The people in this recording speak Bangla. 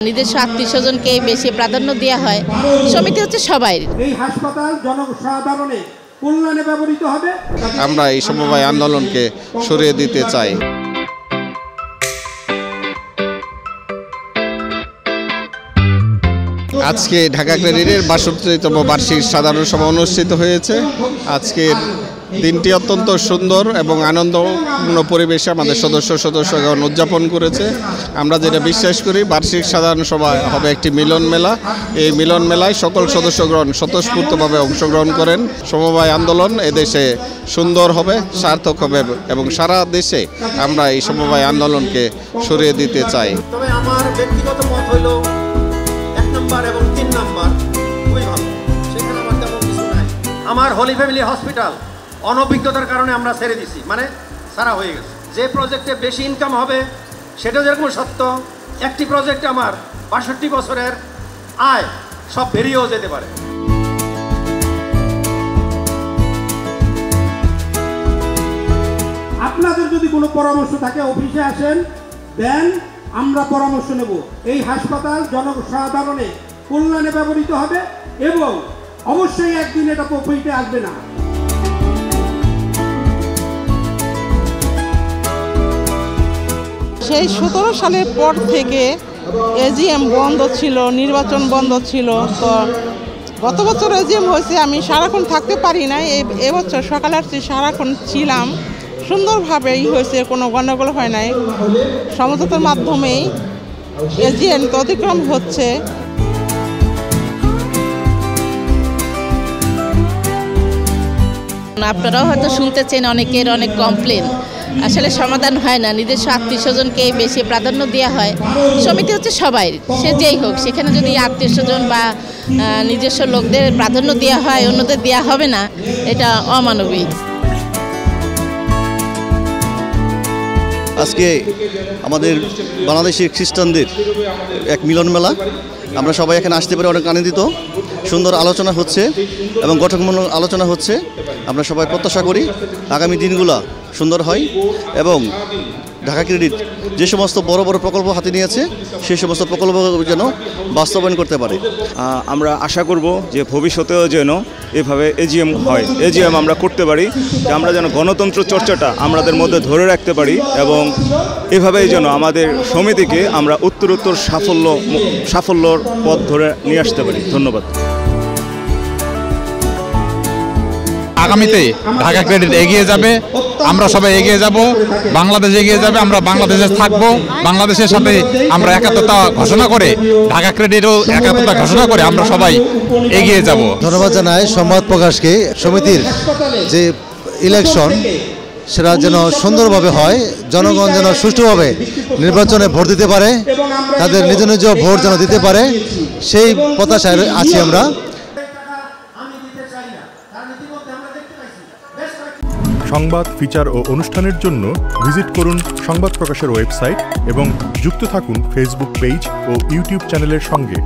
নিজস্ব আত্মীয়স্বজনকে বেশি প্রাধান্য দেওয়া হয়। সমিতি হচ্ছে সবাই। এই হাসপাতাল জনসাধারণের কল্যাণে ব্যবহৃত হবে। আমরা এই সমবায় আন্দোলনকে সরিয়ে দিতে চাই। আজকে ঢাকা ক্রেডিটের ৬২তম বার্ষিক সাধারণ সভা অনুষ্ঠিত হয়েছে। আজকের দিনটি অত্যন্ত সুন্দর এবং আনন্দপূর্ণ পরিবেশে আমাদের সদস্যগণ উদযাপন করেছে। আমরা যেটা বিশ্বাস করি, বার্ষিক সাধারণ সভা হবে একটি মিলন মেলা। এই মিলন মেলায় সকল সদস্যগণ স্বতঃস্ফূর্তভাবে অংশগ্রহণ করেন। সমবায় আন্দোলন এদেশে সুন্দর হবে, সার্থক হবে এবং সারা দেশে আমরা এই সমবায় আন্দোলনকে সরিয়ে দিতে চাই। তবে আমার ব্যক্তিগত মত হলো ১ নম্বর এবং ৩ নম্বর খুবই ভালো, সেখানে আমার তেমন কিছু নাই। আমার হোলি ফ্যামিলি হসপিটাল অনভিজ্ঞতার কারণে আমরা ছেড়ে দিছি, মানে সারা হয়ে গেছে। যে প্রজেক্টে বেশি ইনকাম হবে সেটা যেরকম সত্য, একটি প্রজেক্টে আমার ৬২ বছরের আয় সব বেরিয়েও যেতে পারে। আপনাদের যদি কোনো পরামর্শ থাকে অফিসে আসেন, দেন, আমরা পরামর্শ নেব। এই হাসপাতাল জনসাধারণের কল্যাণে ব্যবহৃত হবে এবং অবশ্যই একদিন এটা প্রফিটে আসবে না। সেই ১৭ সালের পর থেকে এজিএম বন্ধ ছিল, নির্বাচন বন্ধ ছিল। তো গত বছর এজিএম হয়েছে, আমি সারাক্ষণ থাকতে পারি না। এবছর সকালে আসছি, সারাক্ষণ ছিলাম, সুন্দরভাবেই হয়েছে, কোনো গণ্ডগোল হয় নাই। সমঝোতার মাধ্যমেই এজিএম অতিক্রম হচ্ছে। আপনারাও হয়তো শুনতেছেন অনেকের অনেক কমপ্লেন, আসলে সমাধান হয় না। নিজস্ব আত্মীয়স্বজনকে বেশি প্রাধান্য দেওয়া হয়। সমিতি হচ্ছে সবাই, সে যেই হোক, সেখানে যদি আত্মীয়স্বজন বা নিজস্ব লোকদের প্রাধান্য দেওয়া হয়, অন্যদের দেওয়া হবে না, এটা অমানবিক। আজকে আমাদের বাংলাদেশের খ্রিস্টানদের এক মিলন মেলা। আমরা সবাই এখানে আসতে পেরে অনেক আনন্দিত। সুন্দর আলোচনা হচ্ছে এবং গঠনমূলক আলোচনা হচ্ছে। আমরা সবাই প্রত্যাশা করি আগামী দিনগুলো সুন্দর হয় এবং ঢাকা ক্রেডিট যে সমস্ত বড় বড় প্রকল্প হাতে নিয়েছে সেই সমস্ত প্রকল্প যেন বাস্তবায়ন করতে পারে। আমরা আশা করব যে ভবিষ্যতেও যেন এভাবে এজিএম হয়, এজিএম আমরা করতে পারি, যে আমরা যেন গণতন্ত্র চর্চাটা আমাদের মধ্যে ধরে রাখতে পারি এবং এভাবেই যেন আমাদের সমিতিকে আমরা উত্তরোত্তর সাফল্যর পথ ধরে নিয়ে আসতে পারি। ধন্যবাদ। আগামীতে ঢাকা ক্রেডিট এগিয়ে যাবে, আমরা সবাই এগিয়ে যাব, বাংলাদেশ এগিয়ে যাবে, আমরা বাংলাদেশে থাকব। বাংলাদেশের সাথে আমরা একাত্মতা ঘোষণা করে, ঢাকা ক্রেডিটও একাত্মতা ঘোষণা করে আমরা সবাই এগিয়ে যাব। ধন্যবাদ জানাই সংবাদ প্রকাশকে। সমিতির যে ইলেকশন সেটা যেন সুন্দরভাবে হয়, জনগণ যেন সুষ্ঠুভাবে নির্বাচনে ভোট দিতে পারে, তাদের নিজ নিজ ভোট যেন দিতে পারে, সেই প্রত্যাশায় আছি আমরা। সংবাদ, ফিচার ও অনুষ্ঠানের জন্য ভিজিট করুন সংবাদ প্রকাশের ওয়েবসাইট এবং যুক্ত থাকুন ফেসবুক পেজ ও ইউটিউব চ্যানেলের সঙ্গে।